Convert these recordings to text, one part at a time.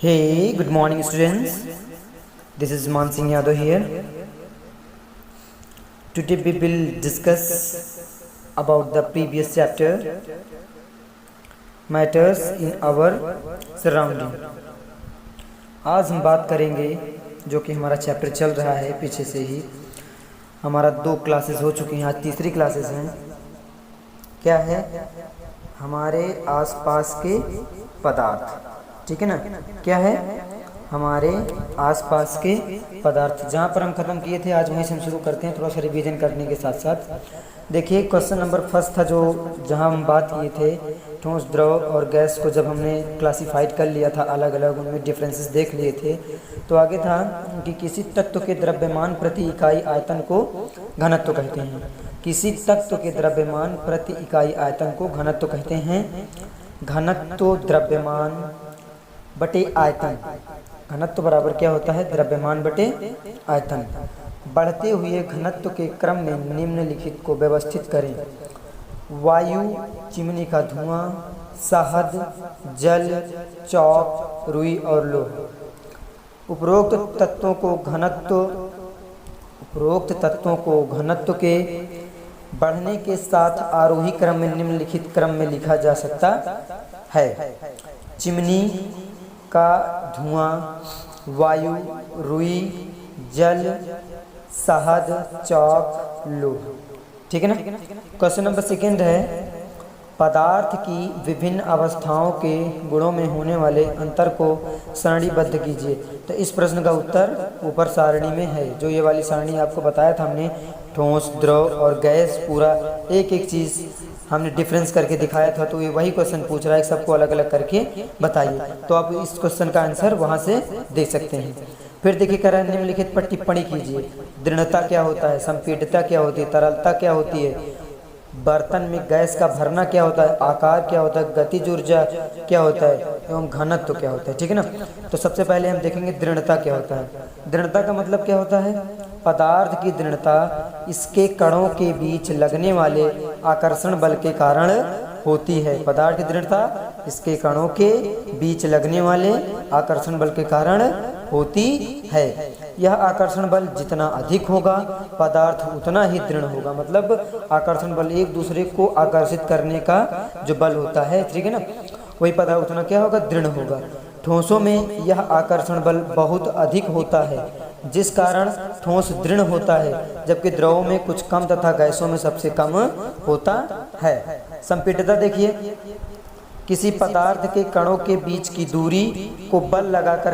Hey, good morning, students. This is Mansingh Yadav here. Today we will discuss about the previous chapter, matters in our surrounding. आज हम बात करेंगे जो कि हमारा चैप्टर चल रहा है पीछे से ही। हमारा 2 क्लासेस हो चुकी हैं, आज तीसरी क्लासेस हैं। क्या है? हमारे आसपास के पदार्थ, ठीक है ना। क्या है? हमारे आसपास के पदार्थ। जहाँ पर हम ख़त्म किए थे आज वहीं से हम शुरू करते हैं, थोड़ा सा रिवीजन करने के साथ साथ। देखिए क्वेश्चन नंबर फर्स्ट था जो जहाँ हम बात किए थे ठोस, द्रव और गैस को जब हमने क्लासिफाइड कर लिया था अलग अलग, उनमें डिफरेंसेस देख लिए थे। तो आगे था कि किसी तत्व के द्रव्यमान प्रति इकाई आयतन को घनत्व कहते हैं। किसी तत्व के द्रव्यमान प्रति इकाई आयतन को घनत्व कहते हैं। घनत्व द्रव्यमान बटे आयतन। घनत्व बराबर क्या होता है? द्रव्यमान बटे आयतन। बढ़ते हुए घनत्व के क्रम में निम्नलिखित को व्यवस्थित करें: वायु, चिमनी का धुआं, शहद, जल, चौक, रुई और लोह। उपरोक्त तत्वों को घनत्व के बढ़ने के साथ आरोही क्रम में निम्नलिखित क्रम में लिखा जा सकता है: चिमनी का धुआं, वायु, रुई, जल, शहद, चौक, लोह। ठीक है ना। क्वेश्चन नंबर सेकंड है, पदार्थ की विभिन्न अवस्थाओं के गुणों में होने वाले अंतर को सारणीबद्ध कीजिए। तो इस प्रश्न का उत्तर ऊपर सारणी में है। जो ये वाली सारणी आपको बताया था हमने, ठोस, द्रव और गैस, पूरा एक एक चीज़ हमने डिफरेंस करके दिखाया था। तो ये वही क्वेश्चन पूछ रहा है, सबको अलग अलग करके बताइए। तो आप इस क्वेश्चन का आंसर वहाँ से दे सकते हैं। फिर देखिए कह रहा है निम्नलिखित पर टिप्पणी कीजिए। दृढ़ता क्या होता है? संपीड्यता क्या होती है? तरलता क्या होती है? बर्तन में गैस का भरना क्या होता है? आकार क्या होता है? गतिज ऊर्जा क्या होता है? एवं घनत्व क्या होता है? ठीक है ना। तो सबसे पहले हम देखेंगे दृढ़ता क्या होता है। दृढ़ता का मतलब क्या होता है? पदार्थ की दृढ़ता इसके कणों के बीच लगने वाले आकर्षण बल के कारण होती है। पदार्थ की दृढ़ता इसके कणों के बीच लगने वाले आकर्षण बल के कारण होती है। यह आकर्षण बल जितना अधिक होगा पदार्थ उतना ही दृढ़ होगा। मतलब आकर्षण बल एक दूसरे को आकर्षित करने का जो बल होता है, ठीक है ना, वही पदार्थ उतना क्या होगा? दृढ़ होगा। ठोसों में यह आकर्षण बल बहुत अधिक होता है जिस कारण ठोस दृढ़ होता है, जबकि द्रवों में कुछ कम तथा गैसों में सबसे कम होता है। संपीड्यता देखिए, किसी पदार्थ के कणों के बीच की दूरी को बल लगाकर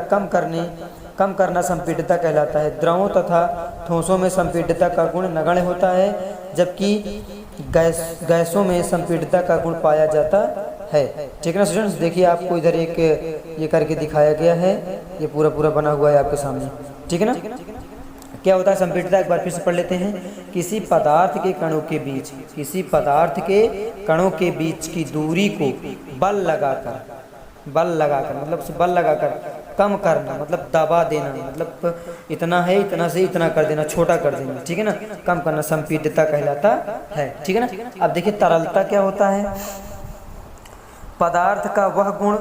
कम करना संपीड्यता कहलाता है। द्रवों तथा ठोसों में संपीड्यता का गुण नगण्य होता है, जबकि गैसों में संपीड्यता का गुण पाया जाता है। ठीक है ना स्टूडेंट्स। देखिए आपको इधर एक ये करके दिखाया गया है, ये पूरा बना हुआ है आपके सामने। ठीक है ना। क्या होता है संपीड्यता? एक बार फिर से पढ़ लेते हैं। किसी पदार्थ के कणों के बीच की दूरी को बल लगाकर मतलब उसे बल लगाकर कम करना, मतलब दबा देना, मतलब इतना है इतना से इतना कर देना, छोटा कर देना, ठीक है ना, कम करना संपीड्यता कहलाता है। ठीक है ना। अब देखिए तरलता क्या होता है? पदार्थ का वह गुण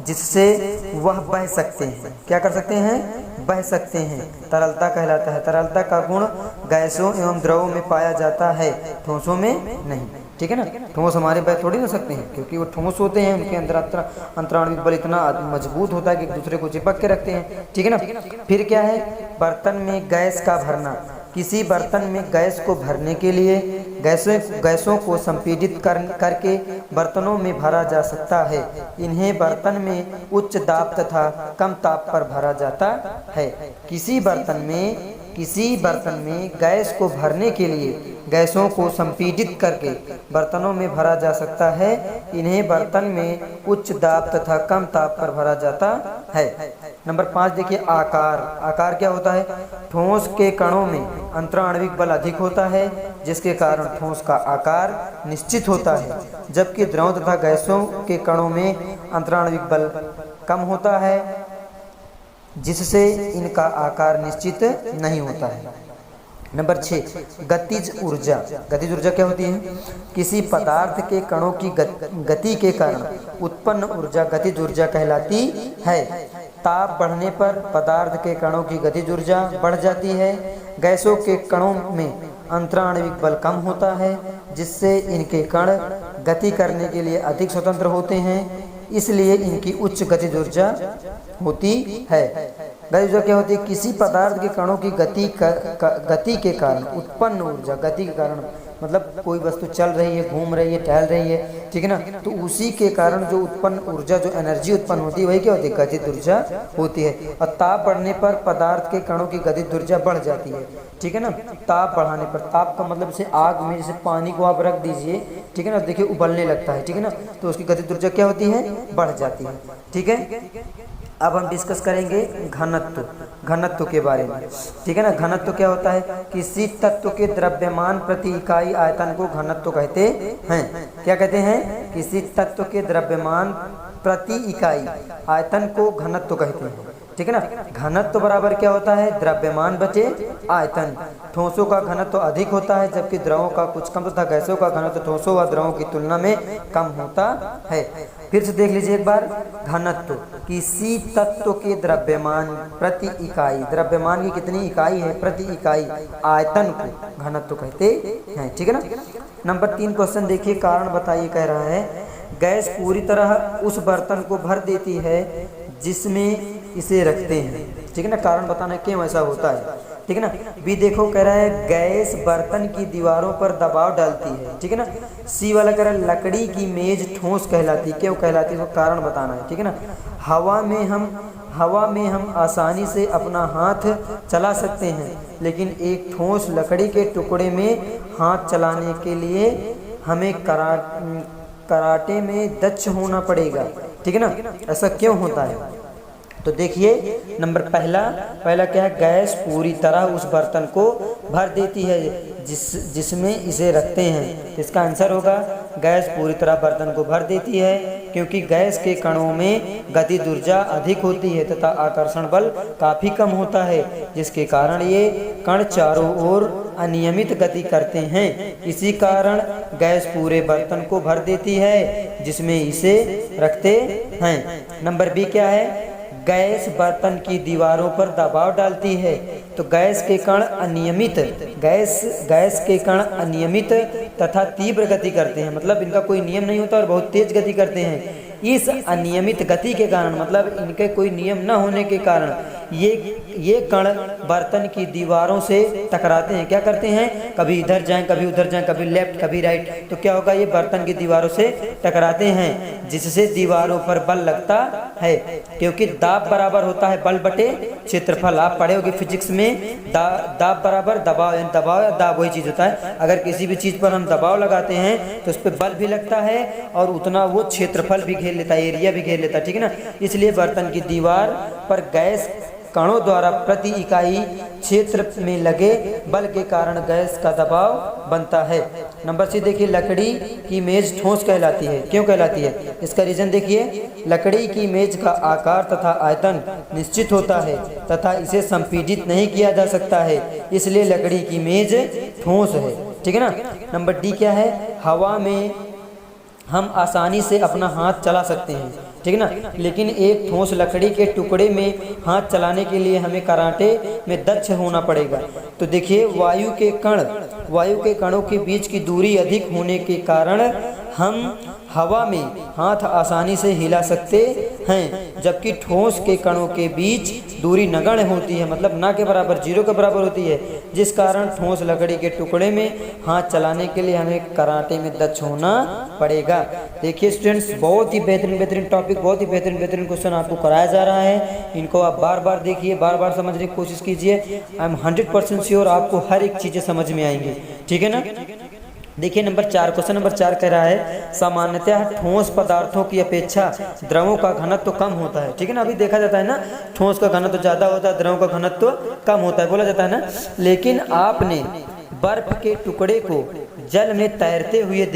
जिससे वह बह सकते हैं। क्या कर सकते हैं? बह सकते हैं, तरलता कहलाता है। तरलता का गुण गैसों एवं द्रवों में पाया जाता है, ठोसों में नहीं। ठीक है ना। ठोस हमारे बह थोड़ी हो सकते हैं, क्योंकि वो ठोस होते हैं, उनके अंदर अंतराणविक बल इतना मजबूत होता है कि एक दूसरे को चिपक के रखते हैं। ठीक है ना। फिर क्या है? बर्तन में गैस का भरना। किसी बर्तन में गैस को भरने के लिए गैसों को संपीडित करके बर्तनों में भरा जा सकता है। इन्हें बर्तन में उच्च दाब तथा कम ताप पर भरा जाता है। किसी बर्तन में गैस को भरने के लिए गैसों को संपीडित करके बर्तनों में भरा जा सकता है। इन्हें बर्तन में उच्च दाब तथा कम ताप पर भरा जाता है। नंबर 5 देखिए आकार क्या होता है? ठोस के कणों में अंतराण्विक बल अधिक होता है, जिसके कारण ठोस का आकार निश्चित होता है, जबकि द्रव तथा गैसों के कणों में अंतराण्विक बल कम होता है, जिससे इनका आकार निश्चित नहीं होता है। नंबर 6 गतिज ऊर्जा। गतिज ऊर्जा क्या होती है? किसी पदार्थ के कणों की गति के कारण उत्पन्न ऊर्जा गतिज ऊर्जा कहलाती है। ताप बढ़ने पर पदार्थ के कणों की गतिज ऊर्जा बढ़ जाती है। गैसों के कणों में अंतराणविक बल कम होता है, जिससे इनके कण गति करने के लिए अधिक स्वतंत्र होते हैं, इसलिए इनकी उच्च गतिज ऊर्जा होती है। गतिज ऊर्जा क्या होती है? किसी पदार्थ के कणों की गति के कारण उत्पन्न ऊर्जा, गति के कारण मतलब कोई वस्तु चल रही है, घूम रही है, टहल रही है, ठीक है ना, तो उसी के कारण जो उत्पन्न ऊर्जा, जो एनर्जी उत्पन्न होती है, वही क्या होती है? गतिज ऊर्जा होती है। और ताप बढ़ने पर पदार्थ के कणों की गतिज ऊर्जा बढ़ जाती है, ठीक है ना। ताप बढ़ाने पर, ताप का मतलब जैसे आग में जैसे पानी को आप रख दीजिए, ठीक है ना, देखिए उबलने लगता है, ठीक है ना, तो उसकी गतिज ऊर्जा क्या होती है? बढ़ जाती है, ठीक है। अब हम डिस्कस करेंगे घनत्व के बारे में, ठीक है ना। घनत्व क्या होता है? किसी तत्व के द्रव्यमान प्रति इकाई आयतन को घनत्व कहते हैं। क्या कहते हैं? किसी तत्व के द्रव्यमान प्रति इकाई आयतन को घनत्व कहते हैं, ठीक है ना। घनत्व बराबर क्या होता है? द्रव्यमान बचे आयतन। ठोसों का घनत्व अधिक होता है, जबकि द्रवों का कुछ कम तथा गैसों का घनत्व ठोसों व द्रवों की तुलना में कम होता है। फिर से देख लीजिए एक बार, घनत्व किसी तत्व के द्रव्यमान प्रति इकाई, द्रव्यमान की कितनी इकाई है? प्रति इकाई आयतन को घनत्व कहते हैं, ठीक है ना। नंबर 3 क्वेश्चन देखिए, कारण बताइए कह रहा है, गैस पूरी तरह उस बर्तन को भर देती है जिसमें इसे रखते हैं, ठीक है ना। कारण बताना क्यों ऐसा होता है, ठीक है ना। बी देखो कह रहा है, गैस बर्तन की दीवारों पर दबाव डालती है, ठीक है ना। सी वाला कह रहा है, लकड़ी की मेज ठोस कहलाती, क्यों कहलाती है, तो कारण बताना है, ठीक है ना। हवा में हम आसानी से अपना हाथ चला सकते हैं, लेकिन एक ठोस लकड़ी के टुकड़े में हाथ चलाने के लिए हमें कराटे में दक्ष होना पड़ेगा, ठीक है ना। ऐसा क्यों होता है? तो देखिए नंबर पहला क्या है? गैस पूरी तरह उस बर्तन को भर देती है जिसमें इसे रखते हैं। इसका आंसर होगा गैस पूरी तरह बर्तन को भर देती है, क्योंकि गैस के कणों में गतिज ऊर्जा अधिक होती है तथा आकर्षण बल काफ़ी कम होता है, जिसके कारण ये कण चारों ओर अनियमित गति करते हैं। इसी कारण गैस पूरे बर्तन को भर देती है जिसमें इसे रखते हैं। नंबर बी क्या है? गैस बर्तन की दीवारों पर दबाव डालती है, तो गैस के कण अनियमित तथा तीव्र गति करते हैं, मतलब इनका कोई नियम नहीं होता और बहुत तेज गति करते हैं। इस अनियमित गति के कारण, मतलब इनके कोई नियम न होने के कारण ये कण बर्तन की दीवारों से टकराते हैं। क्या करते हैं? कभी इधर जाएं, कभी उधर जाएं, कभी लेफ्ट, कभी राइट, तो क्या होगा? ये बर्तन की दीवारों से टकराते हैं, जिससे दीवारों पर बल लगता है, क्योंकि दाब बराबर होता है बल बटे क्षेत्रफल। आप पढ़े होगे फिजिक्स में, दाब बराबर दबाव, यानी दबाव या दाब वही चीज़ होता है। अगर किसी भी चीज़ पर हम दबाव लगाते हैं तो उस पर बल भी लगता है और उतना वो क्षेत्रफल भी घेर लेता है, एरिया भी घेर लेता है, ठीक है ना। इसलिए बर्तन की दीवार पर गैस कणों द्वारा प्रति इकाई क्षेत्र में लगे बल के कारण गैस का दबाव बनता है। नंबर सी देखिए, लकड़ी की मेज ठोस कहलाती है, क्यों कहलाती है? इसका रीजन देखिए, लकड़ी की मेज का आकार तथा आयतन निश्चित होता है तथा इसे संपीड़ित नहीं किया जा सकता है, इसलिए लकड़ी की मेज ठोस है, ठीक है ना। नंबर डी क्या है? हवा में हम आसानी से अपना हाथ चला सकते हैं, ठीक है ना, लेकिन एक ठोस लकड़ी के टुकड़े में हाथ चलाने के लिए हमें कराटे में दक्ष होना पड़ेगा। तो देखिए, वायु के कणों के बीच की दूरी अधिक होने के कारण हम हवा में हाथ आसानी से हिला सकते हैं, जबकि ठोस के कणों के बीच दूरी नगण्य होती है, मतलब ना के बराबर, 0 के बराबर होती है, जिस कारण ठोस लकड़ी के टुकड़े में हाथ चलाने के लिए हमें कराटे में दक्ष होना पड़ेगा। देखिए स्टूडेंट्स, बहुत ही बेहतरीन टॉपिक, बहुत ही बेहतरीन क्वेश्चन आपको कराया जा रहा है। इनको आप बार बार देखिए, बार बार समझने की कोशिश कीजिए। आई एम 100% श्योर आपको हर एक चीज़ें समझ में आएंगी, ठीक है ना। देखिए नंबर 4, क्वेश्चन नंबर 4 कह रहा है, सामान्यतः ठोस पदार्थों की अपेक्षा द्रवों का घनत्व कम होता है, ठीक है ना। अभी देखा जाता है ना, ठोस का घनत्व ज़्यादा होता है, द्रवों का घनत्व कम होता है, बोला जाता है ना। लेकिन आपने बर्फ के टुकड़े को जल में तैरते हुए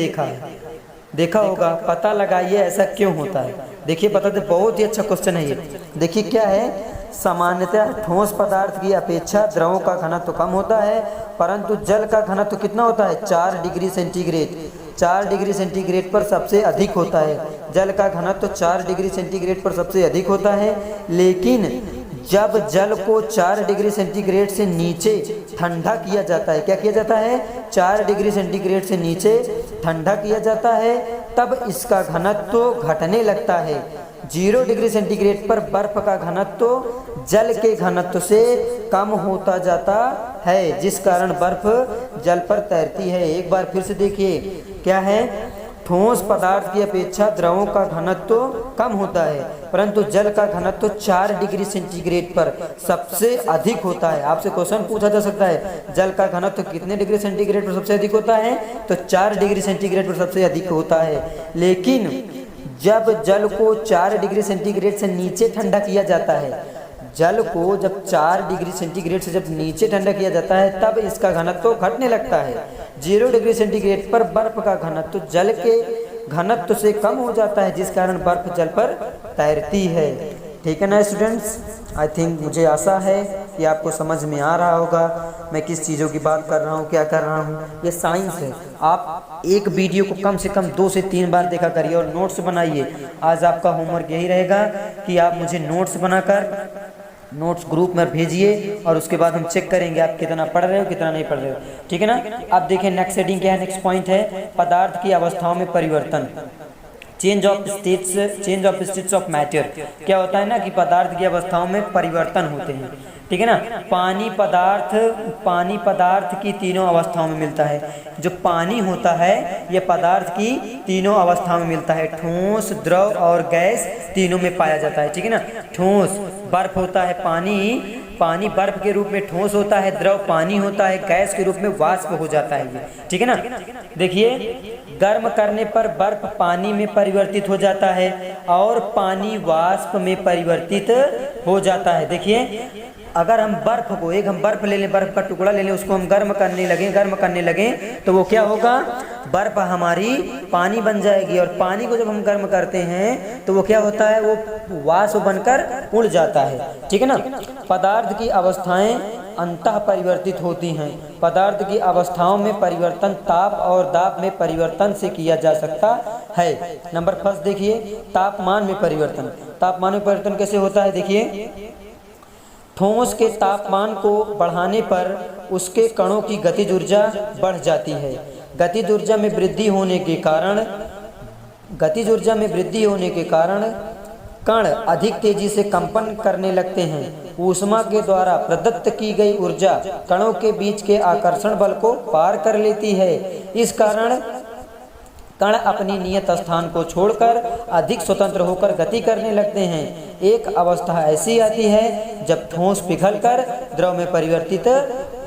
देखा होगा, पता लगाइए ऐसा क्यों होता है। देखिए बताते, बहुत ही अच्छा क्वेश्चन है ये। देखिए क्या है, सामान्यतः ठोस पदार्थ की अपेक्षा द्रवों का घनत्व कम होता है, परंतु जल का घनत्व कितना होता है? 4 डिग्री सेंटीग्रेड। 4 डिग्री सेंटीग्रेड पर सबसे अधिक होता है। जल का घनत्व 4 डिग्री सेंटीग्रेड पर सबसे अधिक होता है, लेकिन जब जल को 4 डिग्री सेंटीग्रेड से नीचे ठंडा किया जाता है, क्या किया जाता है, 4 डिग्री सेंटीग्रेड से नीचे ठंडा किया जाता है, तब इसका घनत्व घटने लगता है। 0 डिग्री सेंटीग्रेड पर बर्फ का घनत्व जल के घनत्व से कम होता जाता है, जिस कारण बर्फ जल पर तैरती है। एक बार फिर से देखिए, क्या है, ठोस पदार्थ की अपेक्षा द्रवों का घनत्व कम होता है, परंतु जल का घनत्व 4 डिग्री सेंटीग्रेड पर सबसे अधिक होता है। आपसे क्वेश्चन पूछा जा सकता है, जल का घनत्व कितने डिग्री सेंटीग्रेड पर सबसे अधिक होता है, तो 4 डिग्री सेंटीग्रेड पर सबसे अधिक होता है। लेकिन जब जल को 4 डिग्री सेंटीग्रेड से नीचे ठंडा किया जाता है, जल को जब 4 डिग्री सेंटीग्रेड से जब नीचे ठंडा किया जाता है, तब इसका घनत्व घटने लगता है। 0 डिग्री सेंटीग्रेड पर बर्फ का घनत्व जल के घनत्व से कम हो जाता है, जिस कारण बर्फ जल पर तैरती है। ठीक है ना स्टूडेंट्स, आई थिंक मुझे आशा है कि आपको समझ में आ रहा होगा मैं किस चीज़ों की बात कर रहा हूँ, क्या कर रहा हूँ। ये साइंस है। आप एक वीडियो को कम से कम 2 से 3 बार देखा करिए और नोट्स बनाइए। आज आपका होमवर्क यही रहेगा कि आप मुझे नोट्स बनाकर नोट्स ग्रुप में भेजिए और उसके बाद हम चेक करेंगे आप कितना पढ़ रहे हो, कितना नहीं पढ़ रहे हो। ठीक है ना। अब देखिए नेक्स्ट हेडिंग क्या है, नेक्स्ट पॉइंट है पदार्थ की अवस्थाओं में परिवर्तन, change of states of matter. क्या होता है ना कि पदार्थ की अवस्थाओं में परिवर्तन होते हैं। ठीक है ना। पानी पदार्थ की तीनों अवस्थाओं में मिलता है। जो पानी होता है ये पदार्थ की तीनों अवस्थाओं में मिलता है, ठोस, द्रव और गैस तीनों में पाया जाता है। ठीक है ना। ठोस बर्फ होता है, पानी बर्फ के रूप में ठोस होता है, द्रव पानी होता है, गैस के रूप में वाष्प हो जाता है ये। ठीक है ना। देखिए, गर्म करने पर बर्फ पानी में परिवर्तित हो जाता है और पानी वाष्प में परिवर्तित हो जाता है। देखिए, अगर हम बर्फ ले लें, बर्फ का टुकड़ा ले लें, उसको हम गर्म करने लगें तो वो क्या होगा, बर्फ हमारी पानी बन जाएगी, और पानी को जब हम गर्म करते हैं तो वो क्या होता है, वो वाष्प बनकर उड़ जाता है। ठीक है ना। पदार्थ की अवस्थाएं अंतः परिवर्तित होती हैं। पदार्थ की अवस्थाओं में परिवर्तन ताप और दाब में परिवर्तन से किया जा सकता है। नंबर फर्स्ट देखिए, तापमान में परिवर्तन। तापमान में परिवर्तन कैसे होता है, देखिए, ठोस के तापमान को बढ़ाने पर उसके कणों की गतिज ऊर्जा बढ़ जाती है। गतिज ऊर्जा में वृद्धि होने के कारण कण अधिक तेजी से कंपन करने लगते हैं। ऊष्मा के द्वारा प्रदत्त की गई ऊर्जा कणों के बीच के आकर्षण बल को पार कर लेती है। इस कारण कण अपनी नियत स्थान को छोड़कर अधिक स्वतंत्र होकर गति करने लगते हैं। एक अवस्था ऐसी आती है जब ठोस पिघलकर द्रव में परिवर्तित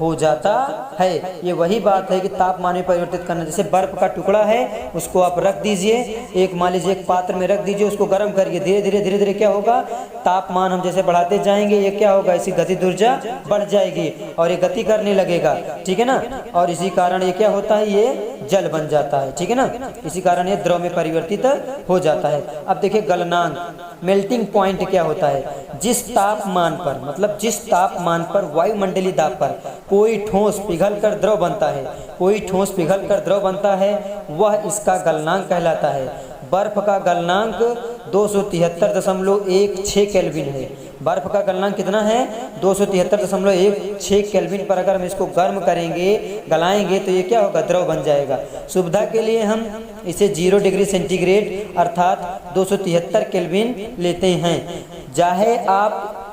हो जाता है। ये वही बात है कि तापमान में परिवर्तित करना। जैसे बर्फ का टुकड़ा है, उसको आप रख दीजिए, मान लीजिए एक पात्र में रख दीजिए, उसको गर्म करिए, धीरे धीरे क्या होगा, तापमान हम जैसे बढ़ाते जाएंगे, ये क्या होगा, इसी गतिज ऊर्जा बढ़ जाएगी और ये गति करने लगेगा। ठीक है ना। और इसी कारण ये क्या होता है, ये जल बन जाता है। ठीक है ना। इसी कारण ये द्रव में परिवर्तित हो जाता है। अब देखिए गलनांक, मेल्टिंग पॉइंट क्या होता है, जिस तापमान पर वायुमंडलीय दाब पर कोई ठोस पिघलकर द्रव बनता है, वह इसका गलनांक कहलाता है। बर्फ का गलनांक 273.16 केल्विन है। बर्फ का गलनांक कितना है, 273.16 केल्विन पर अगर हम इसको गर्म गलाएंगे तो ये क्या होगा, द्रव बन जाएगा। सुविधा के लिए हम इसे 0 डिग्री सेंटीग्रेड अर्थात 273 केल्विन लेते हैं। चाहे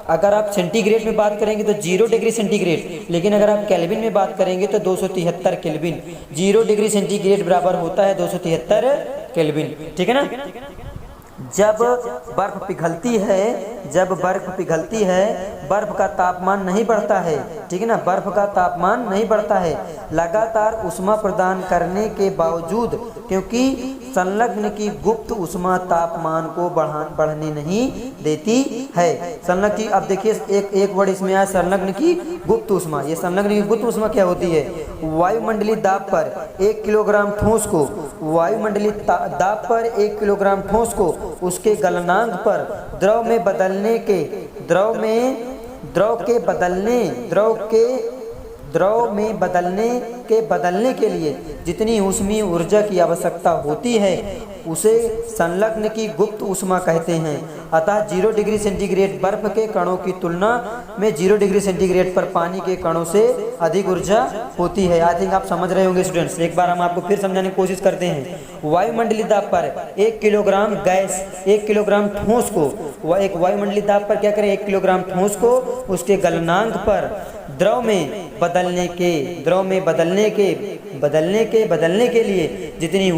अगर आप सेंटीग्रेड में बात करेंगे तो 0 डिग्री सेंटीग्रेड, लेकिन अगर आप केल्विन में बात करेंगे तो 273 केल्विन। 0 डिग्री सेंटीग्रेड बराबर होता है 273 केल्विन। ठीक है ना। जब बर्फ पिघलती है, बर्फ का तापमान नहीं बढ़ता है। ठीक है ना। बर्फ का तापमान नहीं बढ़ता है लगातार ऊष्मा प्रदान करने के बावजूद, क्योंकि संलग्न की गुप्त ऊष्मा तापमान को बढ़ने नहीं देती है। संलग्न की, अब देखिए एक वर्ड इसमें आया, संलग्न की गुप्त ऊष्मा। ये संलग्न की गुप्त ऊष्मा क्या होती है, वायुमंडलीय दाब पर 1 किलोग्राम ठोस को, वायुमंडलीय दाब पर 1 किलोग्राम ठोस को उसके गलनांक पर द्रव में बदलने के लिए जितनी ऊष्मीय ऊर्जा की आवश्यकता होती है उसे संलग्न की गुप्त ऊष्मा कहते हैं। अतः 0 डिग्री सेंटीग्रेड बर्फ के कणों की तुलना में 0 डिग्री सेंटीग्रेड पर पानी के कणों से अधिक ऊर्जा होती है। आई थिंक आप समझ रहे होंगे स्टूडेंट्स। एक बार हम आपको फिर समझाने की कोशिश करते हैं। वायुमंडलीय दाब पर 1 किलोग्राम गैस 1 किलोग्राम ठोस को एक वायुमंडलीय दाब पर क्या करें 1 किलोग्राम ठोस को उसके गलनांक पर द्रव में बदलने के लिए जितनी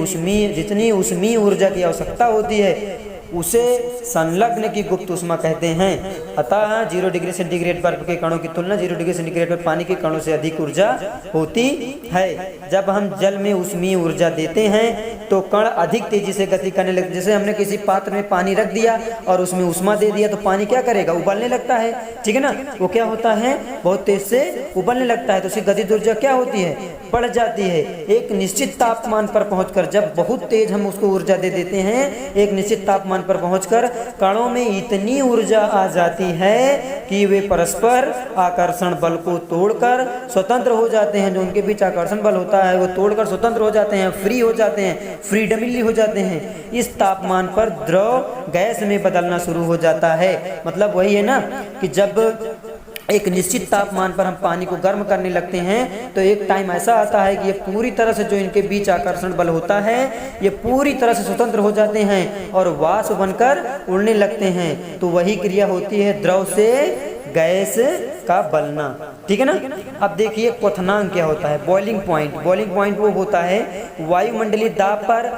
ऊष्मीय ऊर्जा की आवश्यकता होती है उसे संलग्न की गुप्त ऊष्मा कहते हैं। अतः 0 डिग्री सेंटीग्रेड बर्फ के कणों की तुलना 0 डिग्री सेंटीग्रेड पर पानी के कणों से अधिक ऊर्जा होती है। जब हम जल में ऊष्मीय ऊर्जा देते हैं तो कण अधिक तेजी से गति करने लगते हैं। जैसे हमने किसी पात्र में पानी रख दिया और उसमें ऊष्मा दे दिया तो पानी क्या करेगा, उबलने लगता है, ठीक है ना। वो क्या होता है, बहुत तेज से उबलने लगता है, तो उसकी गतिज ऊर्जा क्या होती है, बढ़ जाती है। एक निश्चित तापमान पर पहुंचकर जब बहुत तेज हम उसको ऊर्जा दे देते हैं, एक निश्चित तापमान पर पहुंचकर कणों में इतनी ऊर्जा आ जाती है कि वे परस्पर आकर्षण बल को तोड़कर स्वतंत्र हो जाते हैं। जो उनके बीच आकर्षण बल होता है वो तोड़कर स्वतंत्र हो जाते हैं, फ्री हो जाते हैं, फ्रीडमली हो जाते हैं। इस तापमान पर द्रव गैस में बदलना शुरू हो जाता है। मतलब वही है ना कि जब एक निश्चित तापमान पर हम पानी को गर्म करने लगते हैं तो एक टाइम ऐसा आता है कि ये पूरी तरह से जो इनके बीच आकर्षण बल होता है ये पूरी तरह से स्वतंत्र हो जाते हैं और वाष्प बनकर उड़ने लगते हैं। तो वही क्रिया होती है द्रव से गैस का बनना, ठीक है ना। अब देखिए क्वथनांक क्या होता है, बॉइलिंग पॉइंट वो होता है वायुमंडलीय दाब पर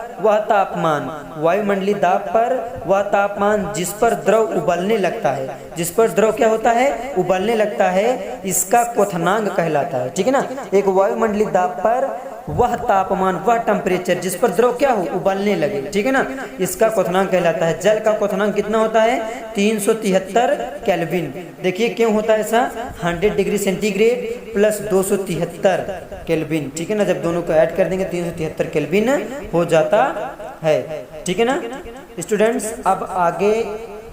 वह तापमान जिस पर द्रव उबलने लगता है, जिस पर द्रव क्या होता है, उबलने लगता है, इसका क्वथनांक कहलाता है, ठीक है ना। एक वायुमंडलीय दाब पर वह तापमान वह टेम्परेचर जिस पर द्रव क्या हो, उबलने लगे, ठीक है ना, इसका क्वथनांक कहलाता है। जल का क्वथनांक कितना होता है, 373 केल्विन। देखिए क्यों होता है ऐसा, 100 डिग्री सेंटीग्रेड प्लस 273 केल्विन, ठीक है ना। जब दोनों को ऐड कर देंगे 373 केल्विन हो जाता है, ठीक है ना स्टूडेंट्स। अब आगे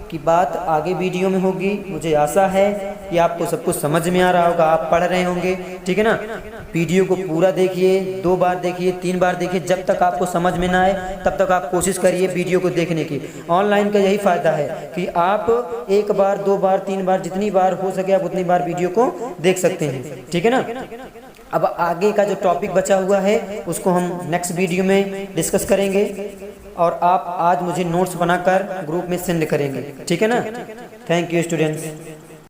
की बात आगे वीडियो में होगी। मुझे आशा है कि आपको सब कुछ समझ में आ रहा होगा, आप पढ़ रहे होंगे, ठीक है ना। वीडियो को पूरा देखिए, 2 बार देखिए, 3 बार देखिए, जब तक आपको समझ में ना आए तब तक आप कोशिश करिए वीडियो को देखने की। ऑनलाइन का यही फ़ायदा है कि आप 1 बार 2 बार 3 बार जितनी बार हो सके आप उतनी बार वीडियो को देख सकते हैं, ठीक है ना। अब आगे का जो टॉपिक बचा हुआ है उसको हम नेक्स्ट वीडियो में डिस्कस करेंगे और आप आज मुझे नोट्स बनाकर ग्रुप में सेंड करेंगे, ठीक है ना। Thank you students.